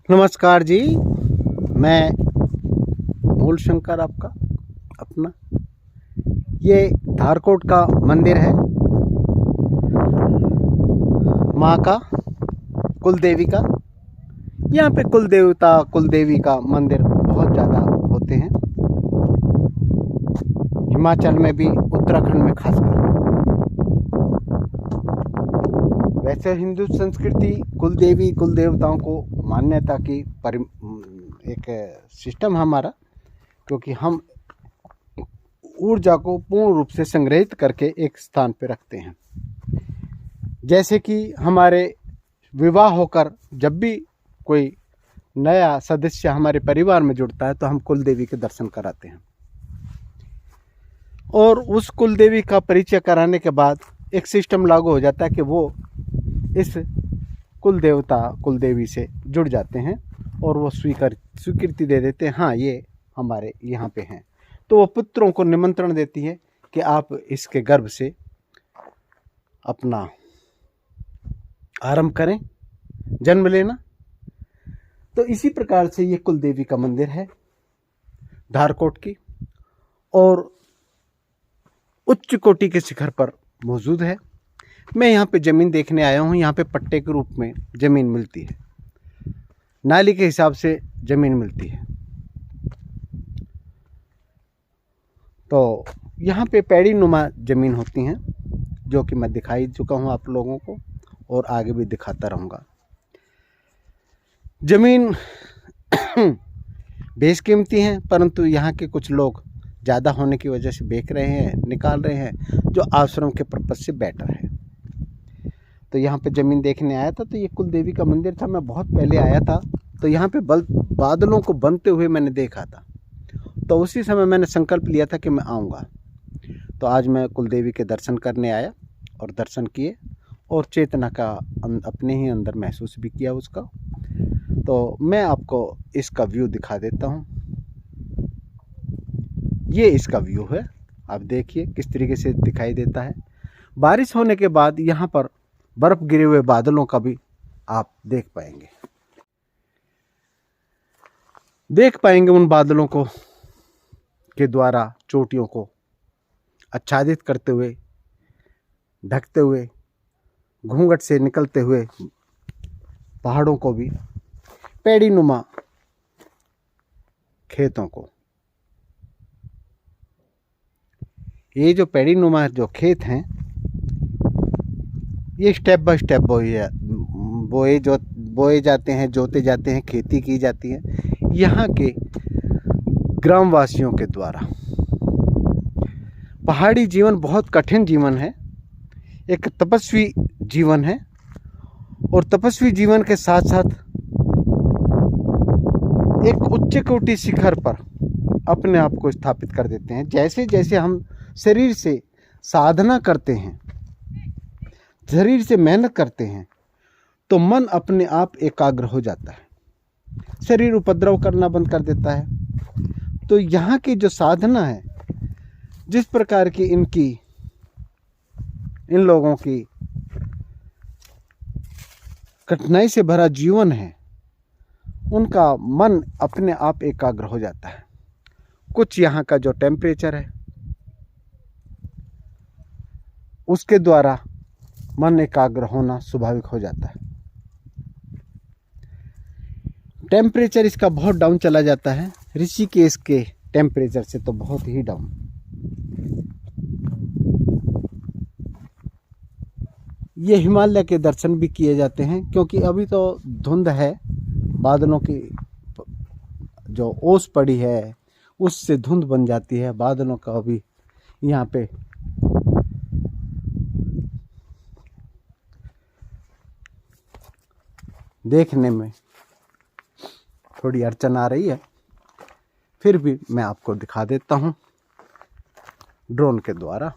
नमस्कार जी। मैं मूल शंकर आपका अपना। ये धारकोट का मंदिर है, माँ का, कुल देवी का। यहाँ पे कुल देवता कुल देवी का मंदिर बहुत ज़्यादा होते हैं, हिमाचल में भी, उत्तराखंड में खासकर। वैसे हिंदू संस्कृति कुल देवी कुल देवताओं को मान्यता की एक सिस्टम हमारा, क्योंकि हम ऊर्जा को पूर्ण रूप से संग्रहित करके एक स्थान पर रखते हैं। जैसे कि हमारे विवाह होकर जब भी कोई नया सदस्य हमारे परिवार में जुड़ता है तो हम कुल देवी के दर्शन कराते हैं, और उस कुल देवी का परिचय कराने के बाद एक सिस्टम लागू हो जाता है कि वो इस कुल देवता कुल देवी से जुड़ जाते हैं और वो स्वीकृति दे देते हैं, हाँ ये हमारे यहाँ पे हैं। तो वो पुत्रों को निमंत्रण देती है कि आप इसके गर्भ से अपना आरंभ करें, जन्म लेना। तो इसी प्रकार से ये कुल देवी का मंदिर है धारकोट की, और उच्च कोटि के शिखर पर मौजूद है। मैं यहाँ पे ज़मीन देखने आया हूँ। यहाँ पे पट्टे के रूप में ज़मीन मिलती है, नाली के हिसाब से ज़मीन मिलती है। तो यहाँ पे पैड़ी नुमा ज़मीन होती हैं, जो कि मैं दिखाई चुका हूँ आप लोगों को, और आगे भी दिखाता रहूँगा। ज़मीन बेशकीमती हैं, परंतु यहाँ के कुछ लोग ज़्यादा होने की वजह से बेच रहे हैं, निकाल रहे हैं, जो आश्रम के पर्पज़ से बेटर है। तो यहाँ पे ज़मीन देखने आया था। तो ये कुल देवी का मंदिर था। मैं बहुत पहले आया था, तो यहाँ पे बादलों को बनते हुए मैंने देखा था। तो उसी समय मैंने संकल्प लिया था कि मैं आऊँगा। तो आज मैं कुल देवी के दर्शन करने आया और दर्शन किए, और चेतना का अपने ही अंदर महसूस भी किया उसका। तो मैं आपको इसका व्यू दिखा देता हूँ। ये इसका व्यू है, आप देखिए किस तरीके से दिखाई देता है। बारिश होने के बाद यहाँ पर बर्फ गिरे हुए बादलों का भी आप देख पाएंगे उन बादलों को के द्वारा चोटियों को आच्छादित करते हुए, ढकते हुए, घूंघट से निकलते हुए पहाड़ों को भी, पैड़ी नुमा खेतों को। ये जो पैड़ी नुमा जो खेत हैं, ये स्टेप बाय स्टेप बोए जाते हैं, जोते जाते हैं, खेती की जाती है यहाँ के ग्रामवासियों के द्वारा। पहाड़ी जीवन बहुत कठिन जीवन है, एक तपस्वी जीवन है, और तपस्वी जीवन के साथ साथ एक उच्च कोटि शिखर पर अपने आप को स्थापित कर देते हैं। जैसे जैसे हम शरीर से साधना करते हैं, शरीर से मेहनत करते हैं, तो मन अपने आप एकाग्र हो जाता है, शरीर उपद्रव करना बंद कर देता है। तो यहाँ की जो साधना है, जिस प्रकार की इन लोगों की कठिनाई से भरा जीवन है, उनका मन अपने आप एकाग्र हो जाता है। कुछ यहाँ का जो टेम्परेचर है, उसके द्वारा मन एकाग्र होना स्वाभाविक हो जाता है। टेम्परेचर इसका बहुत डाउन चला जाता है, ऋषिकेश के टेम्परेचर से तो बहुत ही डाउन। ये हिमालय के दर्शन भी किए जाते हैं, क्योंकि अभी तो धुंध है, बादलों की जो ओस पड़ी है उससे धुंध बन जाती है। बादलों का अभी यहाँ पे देखने में थोड़ी अड़चन आ रही है, फिर भी मैं आपको दिखा देता हूँ ड्रोन के द्वारा।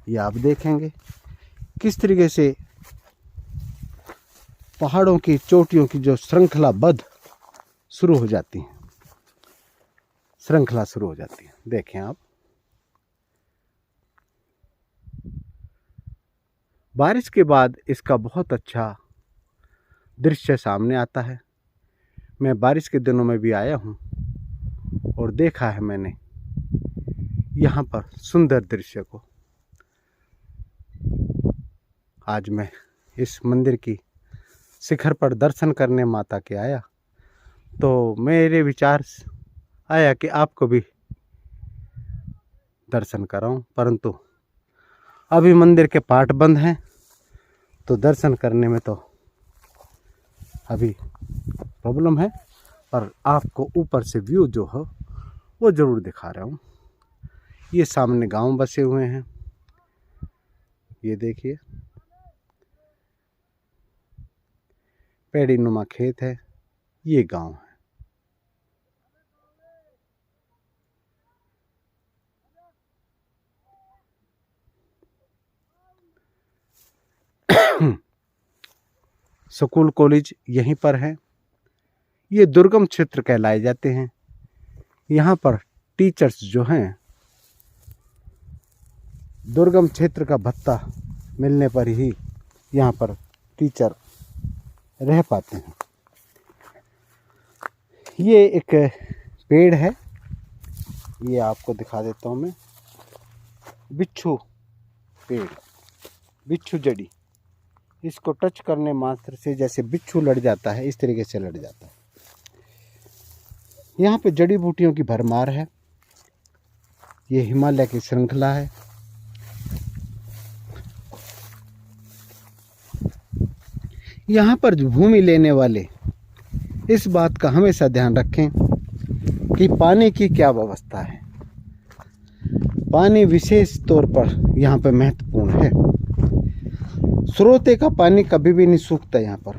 ये आप देखेंगे किस तरीके से पहाड़ों की चोटियों की जो श्रृंखलाबद्ध शुरू हो जाती है, श्रृंखला शुरू हो जाती है। देखें आप, बारिश के बाद इसका बहुत अच्छा दृश्य सामने आता है। मैं बारिश के दिनों में भी आया हूँ और देखा है मैंने यहाँ पर सुंदर दृश्य को। आज मैं इस मंदिर की शिखर पर दर्शन करने माता के आया, तो मेरे विचार आया कि आपको भी दर्शन कराऊं, परंतु अभी मंदिर के पाट बंद हैं, तो दर्शन करने में तो अभी प्रॉब्लम है, पर आपको ऊपर से व्यू जो है वो ज़रूर दिखा रहा हूँ। ये सामने गांव बसे हुए हैं, ये देखिए पेड़ी नुमा खेत है, ये गांव है। स्कूल कॉलेज यहीं पर है। ये दुर्गम क्षेत्र कहलाए जाते हैं। यहाँ पर टीचर्स जो हैं दुर्गम क्षेत्र का भत्ता मिलने पर ही यहाँ पर टीचर रह पाते हैं। ये एक पेड़ है, ये आपको दिखा देता हूँ मैं। बिच्छू पेड़, बिच्छू जड़ी, इसको टच करने मात्र से जैसे बिच्छू लड़ जाता है, इस तरीके से लड़ जाता है। यहाँ पे जड़ी बूटियों की भरमार है। ये हिमालय की श्रृंखला है। यहाँ पर जो भूमि लेने वाले इस बात का हमेशा ध्यान रखें कि पानी की क्या व्यवस्था है। पानी विशेष तौर पर यहाँ पर महत्वपूर्ण है। स्रोते का पानी कभी भी नहीं सूखता यहाँ पर,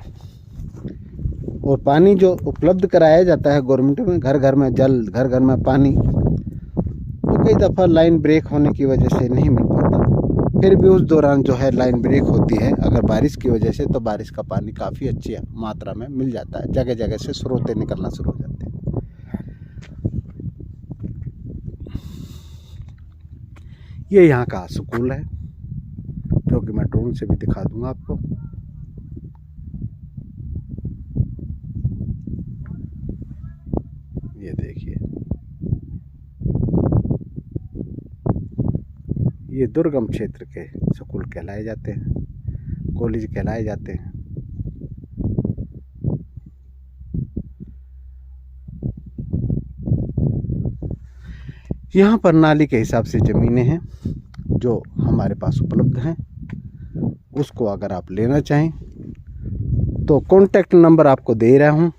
और पानी जो उपलब्ध कराया जाता है गवर्नमेंट में, घर घर में जल, घर घर में पानी, वो कई दफ़ा लाइन ब्रेक होने की वजह से नहीं मिल पाता। फिर भी उस दौरान जो है लाइन ब्रेक होती है अगर बारिश की वजह से, तो बारिश का पानी काफ़ी अच्छी मात्रा में मिल जाता है। जगह जगह से स्रोते निकलना शुरू हो जाते हैं। ये यहाँ का स्कूल है, जो कि मैं ड्रोन से भी दिखा दूंगा आपको। ये देखिए, ये दुर्गम क्षेत्र के स्कूल कहलाए जाते हैं, कॉलेज कहलाए जाते हैं। यहाँ पर नाली के हिसाब से ज़मीनें हैं जो हमारे पास उपलब्ध हैं। उसको अगर आप लेना चाहें तो कॉन्टैक्ट नंबर आपको दे रहा हूँ।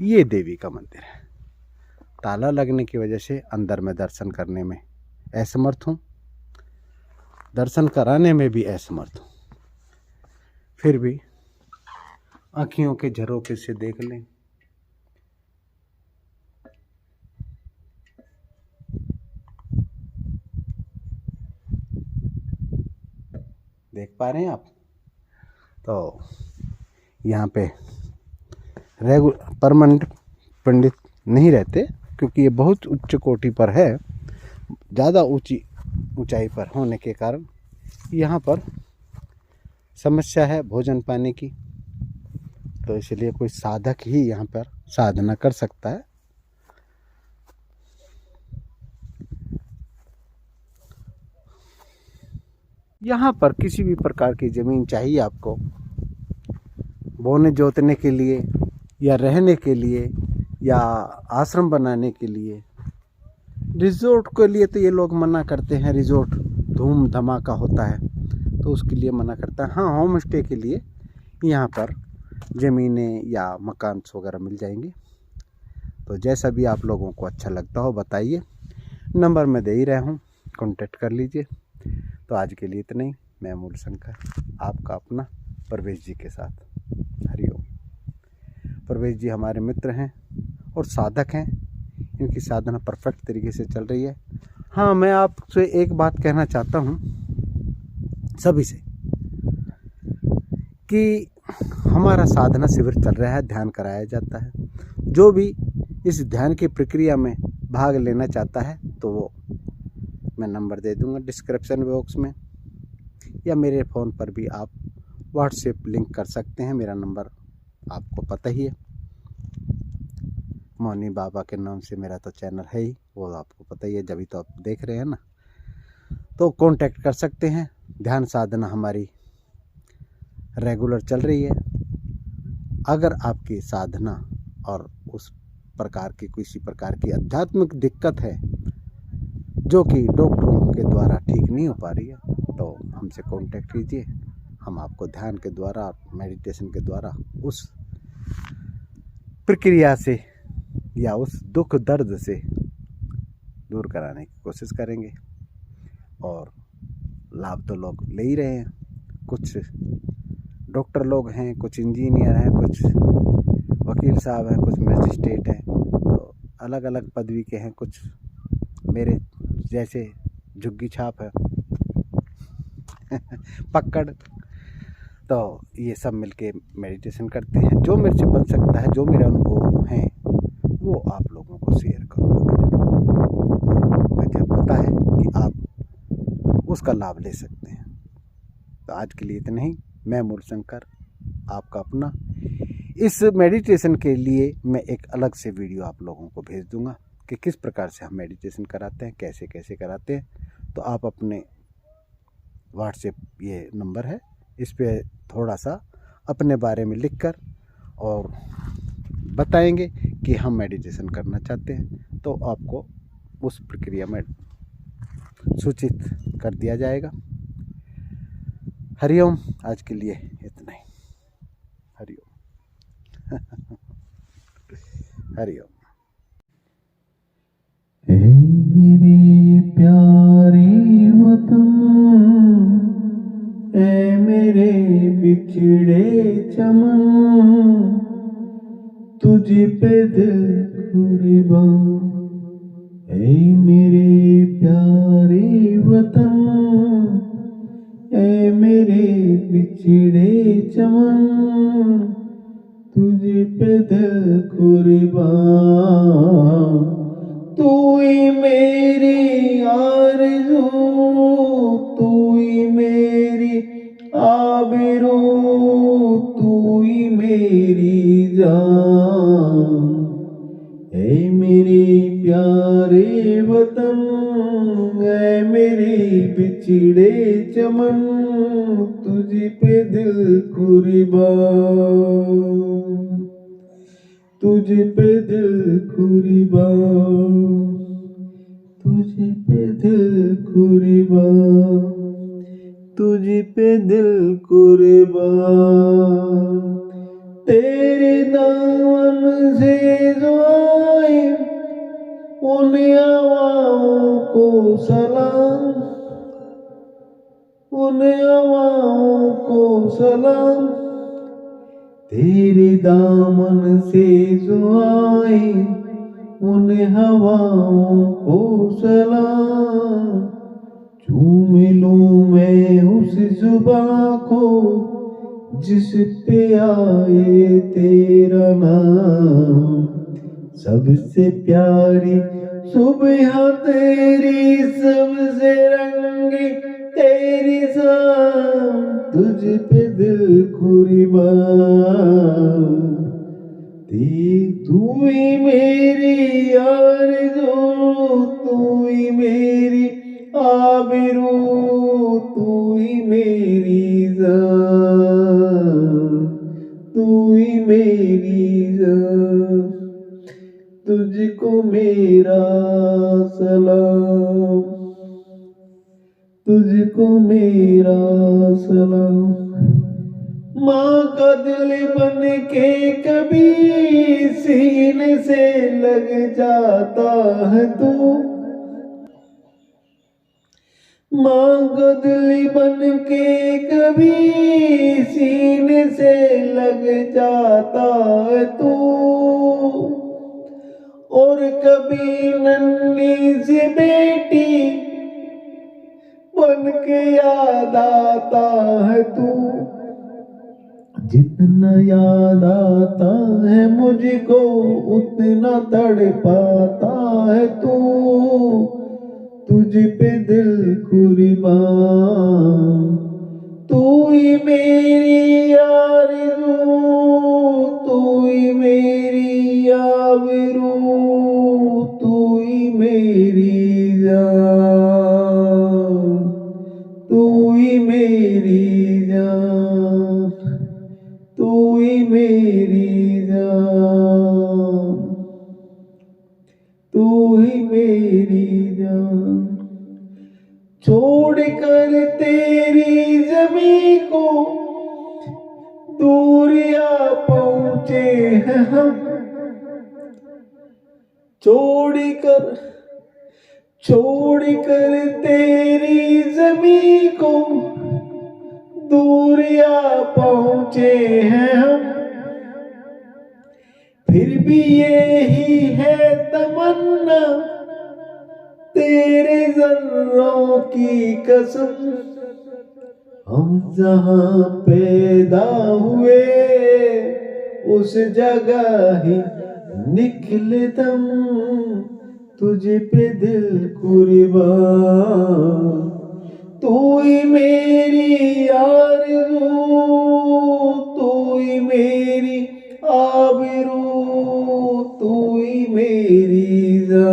ये देवी का मंदिर है। ताला लगने की वजह से अंदर में दर्शन करने में असमर्थ हूँ, दर्शन कराने में भी असमर्थ हूँ। फिर भी आँखियों के झरोखे से देख लें। देख पा रहे हैं आप? तो यहाँ पे परमानेंट पंडित नहीं रहते, क्योंकि ये बहुत उच्च कोटि पर है। ज़्यादा ऊंचाई पर होने के कारण यहाँ पर समस्या है भोजन पाने की, तो इसलिए कोई साधक ही यहाँ पर साधना कर सकता है। यहाँ पर किसी भी प्रकार की ज़मीन चाहिए आपको बोने जोतने के लिए, या रहने के लिए, या आश्रम बनाने के लिए। रिजोर्ट के लिए तो ये लोग मना करते हैं, रिजोर्ट धूम धमाका होता है तो उसके लिए मना करता है। हाँ, होम स्टे के लिए यहाँ पर ज़मीनें या मकान वगैरह मिल जाएंगे। तो जैसा भी आप लोगों को अच्छा लगता हो बताइए, नंबर मैं दे ही रहा हूँ, कॉन्टेक्ट कर लीजिए। तो आज के लिए इतना ही। मैं मूल शंकर, आपका अपना परवेश जी के साथ। हरिओम। परवेश जी हमारे मित्र हैं और साधक हैं। इनकी साधना परफेक्ट तरीके से चल रही है। हाँ, मैं आपसे एक बात कहना चाहता हूँ सभी से कि हमारा साधना शिविर चल रहा है, ध्यान कराया जाता है। जो भी इस ध्यान की प्रक्रिया में भाग लेना चाहता है तो वो मैं नंबर दे दूंगा डिस्क्रिप्शन बॉक्स में, या मेरे फ़ोन पर भी आप व्हाट्सएप लिंक कर सकते हैं। मेरा नंबर आपको पता ही है, मौनी बाबा के नाम से मेरा तो चैनल है ही, वो आपको पता ही है, जभी तो आप देख रहे हैं ना। तो कांटेक्ट कर सकते हैं। ध्यान साधना हमारी रेगुलर चल रही है। अगर आपकी साधना और उस प्रकार की किसी प्रकार की आध्यात्मिक दिक्कत है जो कि डॉक्टरों के द्वारा ठीक नहीं हो पा रही है, तो हमसे कांटेक्ट कीजिए। हम आपको ध्यान के द्वारा, मेडिटेशन के द्वारा उस प्रक्रिया से या उस दुख दर्द से दूर कराने की कोशिश करेंगे। और लाभ तो लोग ले ही रहे हैं। कुछ डॉक्टर लोग हैं, कुछ इंजीनियर हैं, कुछ वकील साहब हैं, कुछ मजिस्ट्रेट हैं, तो अलग अलग पदवी के हैं। कुछ मेरे जैसे झुग्गी छाप है पकड़। तो ये सब मिलके मेडिटेशन करते हैं। जो मेरे से बन सकता है, जो मेरे अनुभव हैं, वो आप लोगों को शेयर करूँगा। मुझे पता है कि आप उसका लाभ ले सकते हैं। तो आज के लिए इतना ही। मैं मूलशंकर, आपका अपना। इस मेडिटेशन के लिए मैं एक अलग से वीडियो आप लोगों को भेज दूंगा कि किस प्रकार से हम मेडिटेशन कराते हैं, कैसे कैसे कराते हैं। तो आप अपने व्हाट्सएप, ये नंबर है, इस पे थोड़ा सा अपने बारे में लिखकर और बताएंगे कि हम मेडिटेशन करना चाहते हैं, तो आपको उस प्रक्रिया में सूचित कर दिया जाएगा। हरिओम। आज के लिए इतना ही। हरिओम। हरिओम। ऐ मेरे प्यारे वतन, ऐ मेरे बिछड़े चमन, तुझ पे दिल कुर्बान। ऐ मेरे प्यारे वतन, ऐ मेरे बिछड़े चमन, तुझ पे दिल कुर्बान। तू ही मेरी आरज़ू, तू ही मेरी आबरू, तू ही मेरी जान। ऐ मेरे प्यारे वतन, ऐ मेरे बिछड़े चमन, तुझ पे दिल कुर्बान, तुझ पे दिल कुर्बान, तुझ पे दिल कुर्बान, तुझ पे दिल कुर्बान। तेरे दामन से जो आए, उन हवाओं को सलाम, उन हवाओं को सलाम। तेरे दामन से जो आए, उन हवाओं को सलाम। चूम लूं मैं उस जुबां को, जिस पे आए तेरा नाम। सबसे प्यारी सुबह तेरी, सबसे रंगी तेरी शाम, तुझ पे दिल कुर्बान। तू ही मेरी आरज़ू, तू ही मेरी आबरू, तू ही मेरी जान, तू ही मेरी जान। तुझको मेरा सलाम, तुझको मेरा सलाम। माँ का दिल बन के कभी सीने से लग जाता है तू, माँ का दिल बन के कभी सीने से लग जाता है तू। और कभी नन्ही सी बेटी बन के याद आता है तू। जितना याद आता है मुझको, उतना तड़पाता है तू। तुझ पे दिल कुर्बान, तू ही मेरी आरज़ू, तू ही मेरी आबरू, तू ही मेरी जान, तू ही मेरी जान, तू ही मेरी जान, तू ही मेरी जान। छोड़ कर तेरी ज़मीं को दूरिया पहुँचे हैं हम, छोड़ कर तेरी ज़मीं को दूरिया पहुँचे हैं हम। फिर भी यही है तमन्ना तेरे ज़र्रों की कसम, हम जहाँ पैदा हुए उस जगह ही निकले दम, तुझ पे दिल कुर्बान। तू ही मेरी आरज़ू, तू ही मेरी आबरू, तू ही मेरी जान।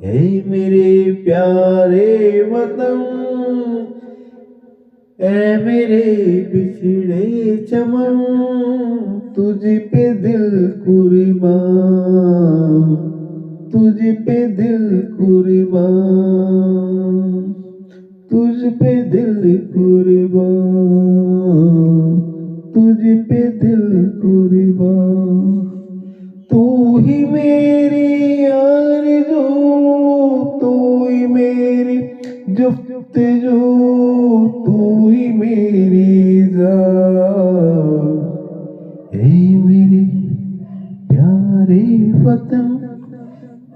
ऐ मेरे प्यारे वतन, ऐ मेरे बिछड़े चमन, तुझ पे दिल कुर्बान, तुझ पे दिल कुर्बान, तुझ पे दिल कुर्बान, तुझ पे दिल कुर्बान। तू ही मेरी आरज़ू, तू ही मेरी जुफ्तजू, तू ही मेरी जान। ऐ मेरे प्यारे वतन,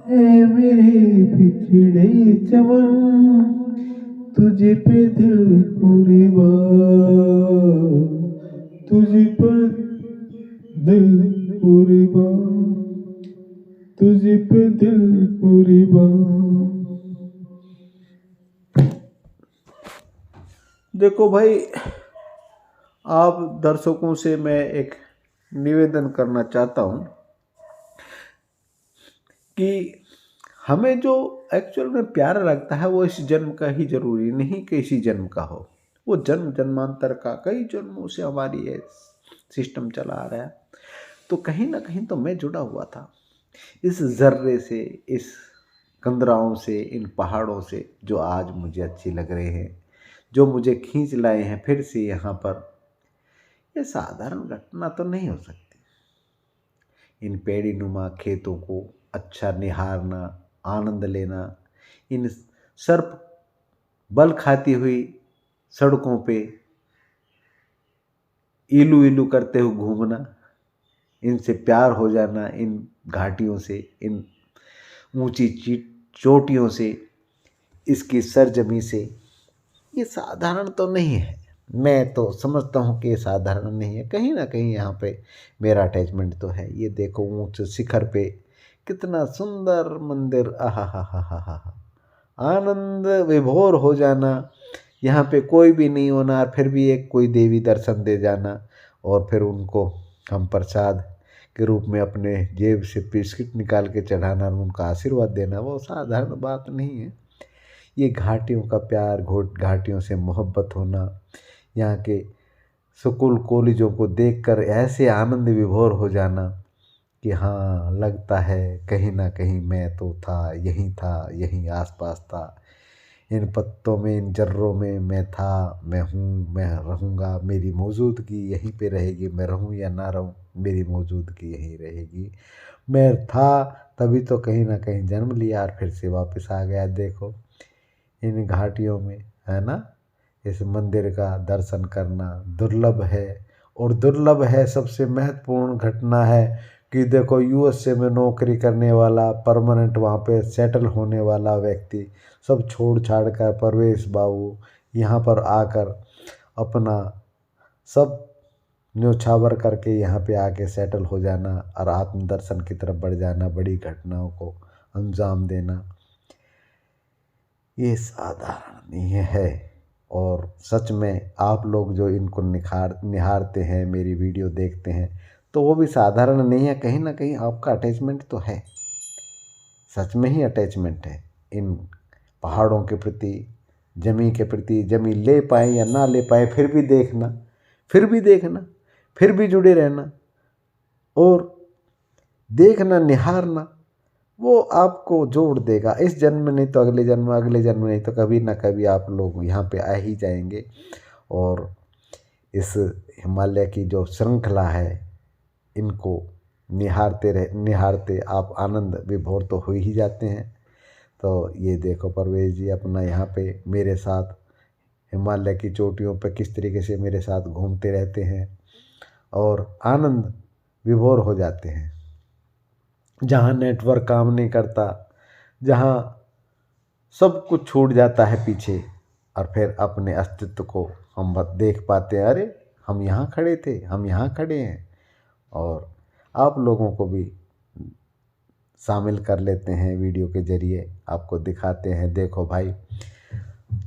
ऐ मेरे बिछड़े चमन, तुझ पे दिल कुर्बान, तुझ पर दिल कुर्बान, तुझ पे दिल कुर्बान। देखो भाई, आप दर्शकों से मैं एक निवेदन करना चाहता हूँ कि हमें जो एक्चुअल में प्यारा लगता है वो इस जन्म का ही जरूरी नहीं कि इसी जन्म का हो, वो जन्म जन्मांतर का कई जन्मों से हमारी ये सिस्टम चला आ रहा है। तो कहीं ना कहीं तो मैं जुड़ा हुआ था इस जर्रे से, इस कंदराओं से, इन पहाड़ों से जो आज मुझे अच्छी लग रहे हैं, जो मुझे खींच लाए हैं फिर से यहाँ पर। ये साधारण घटना तो नहीं हो सकती। इन पेड़ी नुमा खेतों को अच्छा निहारना, आनंद लेना, इन सर्प बल खाती हुई सड़कों पे इलू इलू करते हुए घूमना, इनसे प्यार हो जाना, इन घाटियों से, इन ऊंची चोटियों से, इसकी सरजमी से, ये साधारण तो नहीं है। मैं तो समझता हूँ कि ये साधारण नहीं है। कहीं ना कहीं यहाँ पे मेरा अटैचमेंट तो है। ये देखो ऊंच शिखर पे कितना सुंदर मंदिर, आहा हा हा हा हा हा, आनंद विभोर हो जाना। यहाँ पे कोई भी नहीं होना, फिर भी एक कोई देवी दर्शन दे जाना, और फिर उनको हम प्रसाद के रूप में अपने जेब से बिस्किट निकाल के चढ़ाना और उनका आशीर्वाद देना, वो साधारण बात नहीं है। ये घाटियों का प्यार, घाटियों से मोहब्बत होना, यहाँ के स्कूल कॉलेजों को देखकर ऐसे आनंद विभोर हो जाना कि हाँ, लगता है कहीं ना कहीं मैं तो था, यहीं आसपास था, इन पत्तों में, इन जर्रों में मैं था, मैं हूँ, मैं रहूँगा, मेरी मौजूदगी यहीं पे रहेगी। मैं रहूँ या ना रहूँ, मेरी मौजूदगी यहीं रहेगी। मैं था तभी तो कहीं ना कहीं जन्म लिया और फिर से वापस आ गया। देखो इन घाटियों में, है ना, इस मंदिर का दर्शन करना दुर्लभ है। और दुर्लभ है, सबसे महत्वपूर्ण घटना है कि देखो यूएसए में नौकरी करने वाला, परमानेंट वहाँ पे सेटल होने वाला व्यक्ति सब छोड़ छाड़ कर परवेश बाबू यहाँ पर आकर अपना सब न्योछावर करके यहाँ पे आके सेटल हो जाना और आत्मदर्शन की तरफ बढ़ जाना, बड़ी घटनाओं को अंजाम देना, ये साधारण नहीं है। और सच में आप लोग जो इनको निहारते हैं, मेरी वीडियो देखते हैं, तो वो भी साधारण नहीं है। कहीं ना कहीं आपका अटैचमेंट तो है, सच में ही अटैचमेंट है इन पहाड़ों के प्रति, ज़मीन के प्रति। ज़मीन ले पाए या ना ले पाए, फिर भी देखना, फिर भी देखना, फिर भी जुड़े रहना और देखना, निहारना, वो आपको जोड़ देगा। इस जन्म में नहीं तो अगले जन्म, अगले जन्म में नहीं तो कभी ना कभी आप लोग यहाँ पे आ ही जाएंगे। और इस हिमालय की जो श्रृंखला है, इनको निहारते आप आनंद विभोर तो हो ही जाते हैं। तो ये देखो परवेश जी अपना यहाँ पे मेरे साथ हिमालय की चोटियों पे किस तरीके से मेरे साथ घूमते रहते हैं और आनंद विभोर हो जाते हैं। जहाँ नेटवर्क काम नहीं करता, जहाँ सब कुछ छूट जाता है पीछे, और फिर अपने अस्तित्व को हम देख पाते हैं, अरे हम यहाँ खड़े थे, हम यहाँ खड़े हैं। और आप लोगों को भी शामिल कर लेते हैं वीडियो के ज़रिए, आपको दिखाते हैं, देखो भाई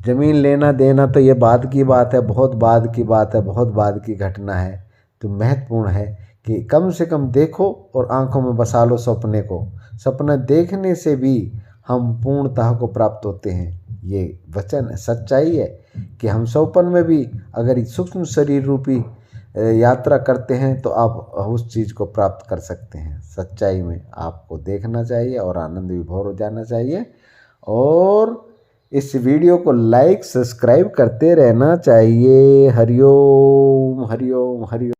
ज़मीन लेना देना तो ये बाद की बात है, बहुत बाद की बात है, बहुत बाद की घटना है। तो महत्वपूर्ण है कि कम से कम देखो और आंखों में बसा लो सपने को। सपना देखने से भी हम पूर्णता को प्राप्त होते हैं। ये वचन है, सच्चाई है कि हम स्वप्न में भी अगर सूक्ष्म शरीर रूपी यात्रा करते हैं तो आप उस चीज़ को प्राप्त कर सकते हैं। सच्चाई में आपको देखना चाहिए और आनंद विभोर हो जाना चाहिए। और इस वीडियो को लाइक सब्सक्राइब करते रहना चाहिए। हरिओम हरिओम हरिओम।